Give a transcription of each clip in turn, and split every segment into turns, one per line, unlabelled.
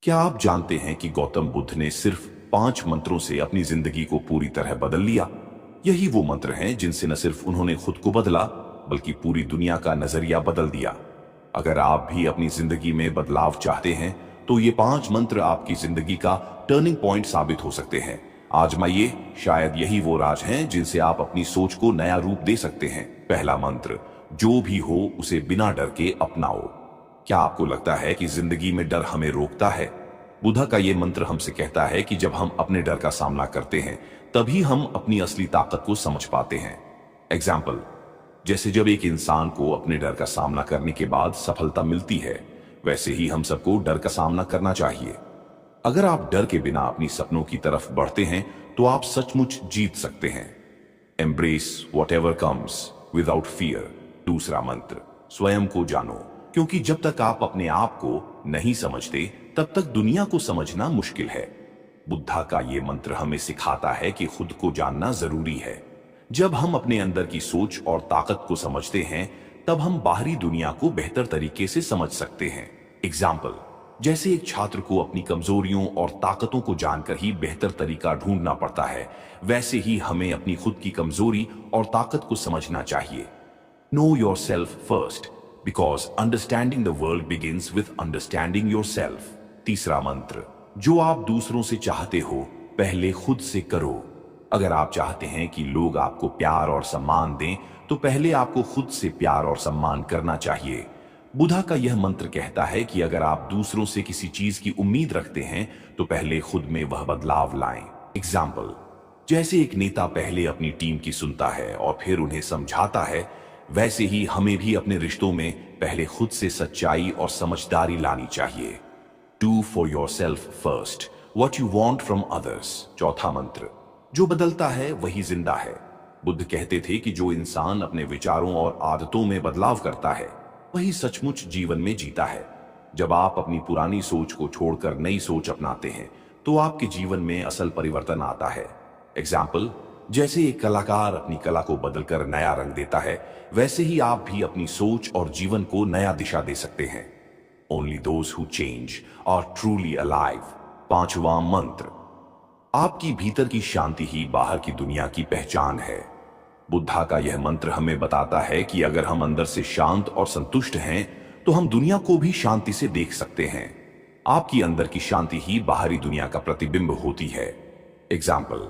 क्या आप जानते हैं कि गौतम बुद्ध ने सिर्फ 5 मंत्रों से अपनी जिंदगी को पूरी तरह बदल लिया? यही वो मंत्र हैं जिनसे न सिर्फ उन्होंने खुद को बदला, बल्कि पूरी दुनिया का नजरिया बदल दिया। अगर आप भी अपनी जिंदगी में बदलाव चाहते हैं, तो ये 5 मंत्र आपकी जिंदगी का टर्निंग पॉइंट साबित हो सकते हैं। आजमाइए, शायद यही वो राज हैं जिनसे आप अपनी सोच को नया रूप दे सकते हैं। पहला मंत्र, जो भी हो उसे बिना डर के अपनाओ। क्या आपको लगता है कि जिंदगी में डर हमें रोकता है? बुद्ध का ये मंत्र हमसे कहता है कि जब हम अपने डर का सामना करते हैं, तभी हम अपनी असली ताकत को समझ पाते हैं। एग्जाम्पल, जैसे जब एक इंसान को अपने डर का सामना करने के बाद सफलता मिलती है, वैसे ही हम सबको डर का सामना करना चाहिए। अगर आप डर के बिना अपनी सपनों की तरफ बढ़ते हैं, तो आप सचमुच जीत सकते हैं। Embrace whatever comes without fear. दूसरा मंत्र, स्वयं को जानो, क्योंकि जब तक आप अपने आप को नहीं समझते, तब तक दुनिया को समझना मुश्किल है। बुद्धा का ये मंत्र हमें सिखाता है कि खुद को जानना जरूरी है। जब हम अपने अंदर की सोच और ताकत को समझते हैं, तब हम बाहरी दुनिया को बेहतर तरीके से समझ सकते हैं। एग्जाम्पल, जैसे एक छात्र को अपनी कमजोरियों और ताकतों को जानकर ही बेहतर तरीका ढूंढना पड़ता है, वैसे ही हमें अपनी खुद की कमजोरी और ताकत को समझना चाहिए। Know your self first, because understanding the world begins with understanding your self. तीसरा मंत्र, जो आप दूसरों से चाहते हो, पहले खुद से करो। अगर आप चाहते हैं कि लोग आपको प्यार और सम्मान दें, तो पहले आपको खुद से प्यार और सम्मान करना चाहिए। बुद्धा का यह मंत्र कहता है कि अगर आप दूसरों से किसी चीज की उम्मीद रखते हैं, तो पहले खुद में वह बदलाव लाएं। एग्जाम्पल, जैसे एक नेता पहले अपनी टीम की सुनता है और फिर उन्हें समझाता है, वैसे ही हमें भी अपने रिश्तों में पहले खुद से सच्चाई और समझदारी लानी चाहिए। Do for your self first what you want from others. चौथा मंत्र, जो बदलता है वही जिंदा है। बुद्ध कहते थे कि जो इंसान अपने विचारों और आदतों में बदलाव करता है, वही सचमुच जीवन में जीता है। जब आप अपनी पुरानी सोच को छोड़कर नई सोच अपनाते हैं, तो आपके जीवन में असल परिवर्तन आता है। एग्जाम्पल, जैसे एक कलाकार अपनी कला को बदलकर नया रंग देता है, वैसे ही आप भी अपनी सोच और जीवन को नया दिशा दे सकते हैं। Only those who change are truly alive. पांचवा मंत्र, आपकी भीतर की शांति ही बाहर की दुनिया की पहचान है। बुद्धा का यह मंत्र हमें बताता है कि अगर हम अंदर से शांत और संतुष्ट हैं, तो हम दुनिया को भी शांति से देख सकते हैं। आपकी अंदर की शांति ही बाहरी दुनिया का प्रतिबिंब होती है। एग्जाम्पल,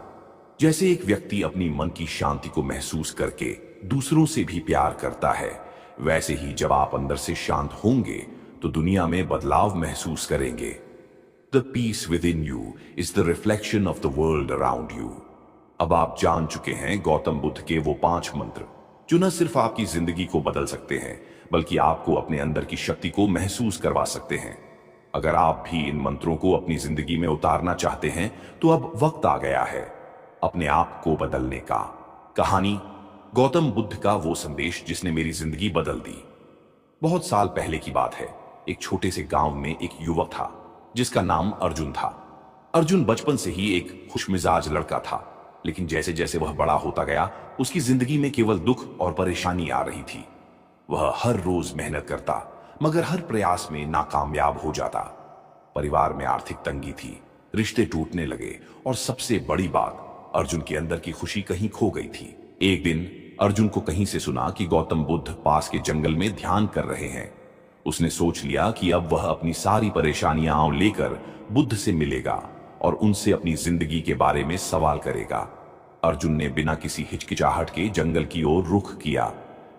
जैसे एक व्यक्ति अपनी मन की शांति को महसूस करके दूसरों से भी प्यार करता है, वैसे ही जब आप अंदर से शांत होंगे, तो दुनिया में बदलाव महसूस करेंगे। The peace with in you is the reflection of the world around you. अब आप जान चुके हैं गौतम बुद्ध के वो 5 मंत्र, जो न सिर्फ आपकी जिंदगी को बदल सकते हैं, बल्कि आपको अपने अंदर की शक्ति को महसूस करवा सकते हैं। अगर आप भी इन मंत्रों को अपनी जिंदगी में उतारना चाहते हैं, तो अब वक्त आ गया है अपने आप को बदलने का। कहानी, गौतम बुद्ध का वो संदेश जिसने मेरी जिंदगी बदल दी। बहुत साल पहले की बात है। एक छोटे से गांव में एक युवक था जिसका नाम अर्जुन था। अर्जुन बचपन से ही एक खुशमिजाज लड़का था, लेकिन जैसे जैसे वह बड़ा होता गया, उसकी जिंदगी में केवल दुख और परेशानी आ रही थी। वह हर रोज मेहनत करता, मगर हर प्रयास में नाकामयाब हो जाता। परिवार में आर्थिक तंगी थी, रिश्ते टूटने लगे, और सबसे बड़ी बात, अर्जुन के अंदर की खुशी कहीं खो गई थी। एक दिन अर्जुन को कहीं से सुना कि गौतम बुद्ध पास के जंगल में ध्यान कर रहे हैं। उसने सोच लिया कि अब वह अपनी सारी परेशानियां लेकर बुद्ध से मिलेगा और उनसे अपनी जिंदगी के बारे में सवाल करेगा। अर्जुन ने बिना किसी हिचकिचाहट के जंगल की ओर रुख किया।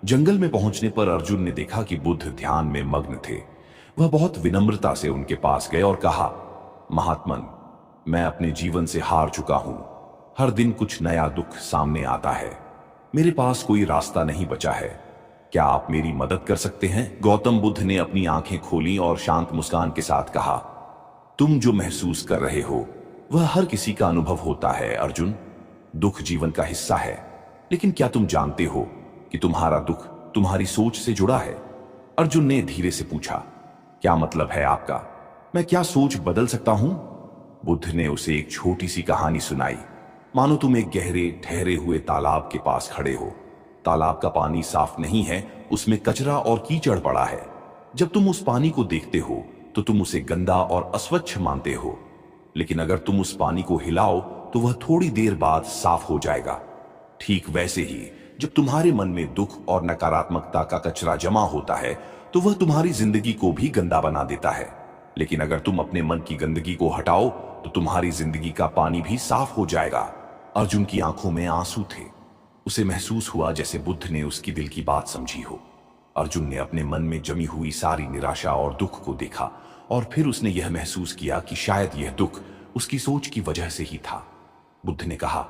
जंगल में पहुंचने पर अर्जुन ने देखा कि बुद्ध ध्यान में मग्न थे। वह बहुत विनम्रता से उनके पास गए और कहा, महात्मन, मैं अपने जीवन से हार चुका हूं। हर दिन कुछ नया दुख सामने आता है। मेरे पास कोई रास्ता नहीं बचा है। क्या आप मेरी मदद कर सकते हैं? गौतम बुद्ध ने अपनी आंखें खोली और शांत मुस्कान के साथ कहा, तुम जो महसूस कर रहे हो वह हर किसी का अनुभव होता है अर्जुन। दुख जीवन का हिस्सा है, लेकिन क्या तुम जानते हो कि तुम्हारा दुख तुम्हारी सोच से जुड़ा है? अर्जुन ने धीरे से पूछा, क्या मतलब है आपका? मैं क्या सोच बदल सकता हूं? बुद्ध ने उसे एक छोटी सी कहानी सुनाई। मानो तुम एक गहरे ठहरे हुए तालाब के पास खड़े हो। तालाब का पानी साफ नहीं है, उसमें कचरा और कीचड़ पड़ा है। जब तुम उस पानी को देखते हो, तो तुम उसे गंदा और अस्वच्छ मानते हो, लेकिन अगर तुम उस पानी को हिलाओ तो वह थोड़ी देर बाद साफ हो जाएगा। ठीक वैसे ही जब तुम्हारे मन में दुख और नकारात्मकता का कचरा जमा होता है तो वह तुम्हारी जिंदगी को भी गंदा बना देता है, लेकिन अगर तुम अपने मन की गंदगी को हटाओ तो तुम्हारी जिंदगी का पानी भी साफ हो जाएगा। अर्जुन की आंखों में आंसू थे। उसे महसूस हुआ जैसे बुद्ध ने उसकी दिल की बात समझी हो। अर्जुन ने अपने मन में जमी हुई सारी निराशा और दुख को देखा और फिर उसने यह महसूस किया कि शायद यह दुख उसकी सोच की वजह से ही था। बुद्ध ने कहा,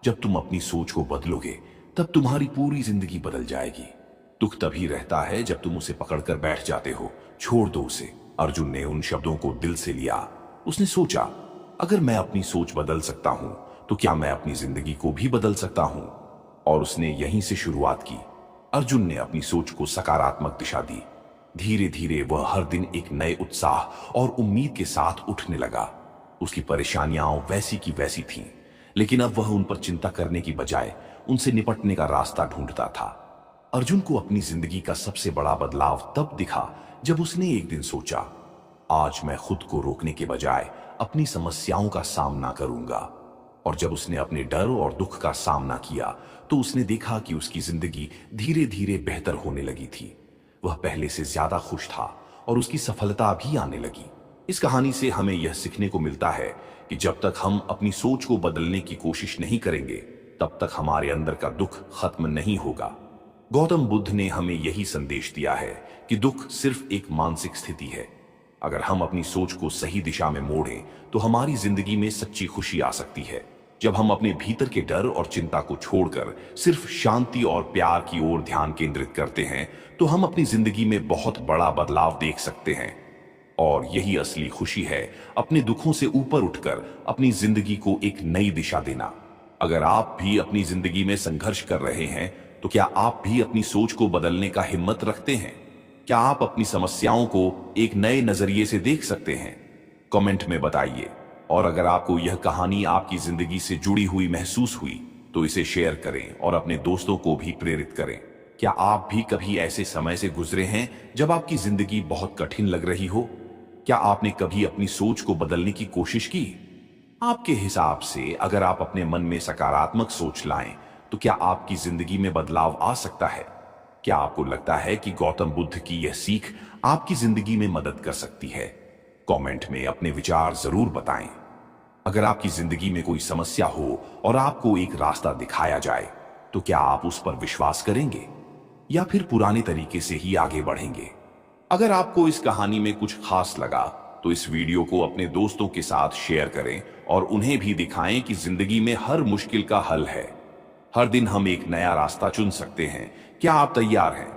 जब तुम अपनी सोच को बदलोगे तब तुम्हारी पूरी जिंदगी बदल जाएगी। दुख तभी रहता है जब तुम उसे पकड़कर बैठ जाते हो। छोड़ दो उसे। अर्जुन ने उन शब्दों को दिल से लिया। उसने सोचा, अगर मैं अपनी सोच बदल सकता हूं तो क्या मैं अपनी जिंदगी को भी बदल सकता हूं? और उसने यहीं से शुरुआत की। अर्जुन ने अपनी सोच को सकारात्मक दिशा दी। धीरे धीरे वह हर दिन एक नए उत्साह और उम्मीद के साथ उठने लगा। उसकी परेशानियां वैसी की वैसी थीं, लेकिन अब वह उन पर चिंता करने की बजाय उनसे निपटने का रास्ता ढूंढता था। अर्जुन को अपनी जिंदगी का सबसे बड़ा बदलाव तब दिखा जब उसने एक दिन सोचा, आज मैं खुद को रोकने के बजाय अपनी समस्याओं का सामना करूंगा। और जब उसने अपने डर और दुख का सामना किया तो उसने देखा कि उसकी जिंदगी धीरे धीरे बेहतर होने लगी थी। वह पहले से ज्यादा खुश था और उसकी सफलता भी आने लगी। इस कहानी से हमें यह सीखने को मिलता है कि जब तक हम अपनी सोच को बदलने की कोशिश नहीं करेंगे तब तक हमारे अंदर का दुख खत्म नहीं होगा। गौतम बुद्ध ने हमें यही संदेश दिया है कि दुख सिर्फ एक मानसिक स्थिति है। अगर हम अपनी सोच को सही दिशा में मोड़ें तो हमारी जिंदगी में सच्ची खुशी आ सकती है। जब हम अपने भीतर के डर और चिंता को छोड़कर सिर्फ शांति और प्यार की ओर ध्यान केंद्रित करते हैं तो हम अपनी जिंदगी में बहुत बड़ा बदलाव देख सकते हैं। और यही असली खुशी है, अपने दुखों से ऊपर उठकर अपनी जिंदगी को एक नई दिशा देना। अगर आप भी अपनी जिंदगी में संघर्ष कर रहे हैं तो क्या आप भी अपनी सोच को बदलने का हिम्मत रखते हैं? क्या आप अपनी समस्याओं को एक नए नजरिए से देख सकते हैं? कमेंट में बताइए। और अगर आपको यह कहानी आपकी जिंदगी से जुड़ी हुई महसूस हुई तो इसे शेयर करें और अपने दोस्तों को भी प्रेरित करें। क्या आप भी कभी ऐसे समय से गुजरे हैं जब आपकी जिंदगी बहुत कठिन लग रही हो? क्या आपने कभी अपनी सोच को बदलने की कोशिश की? आपके हिसाब से अगर आप अपने मन में सकारात्मक सोच लाएं तो क्या आपकी जिंदगी में बदलाव आ सकता है? क्या आपको लगता है कि गौतम बुद्ध की यह सीख आपकी जिंदगी में मदद कर सकती है? कमेंट में अपने विचार जरूर बताएं। अगर आपकी जिंदगी में कोई समस्या हो और आपको एक रास्ता दिखाया जाए तो क्या आप उस पर विश्वास करेंगे या फिर पुराने तरीके से ही आगे बढ़ेंगे? अगर आपको इस कहानी में कुछ खास लगा तो इस वीडियो को अपने दोस्तों के साथ शेयर करें और उन्हें भी दिखाएं कि जिंदगी में हर मुश्किल का हल है। हर दिन हम एक नया रास्ता चुन सकते हैं। क्या आप तैयार हैं?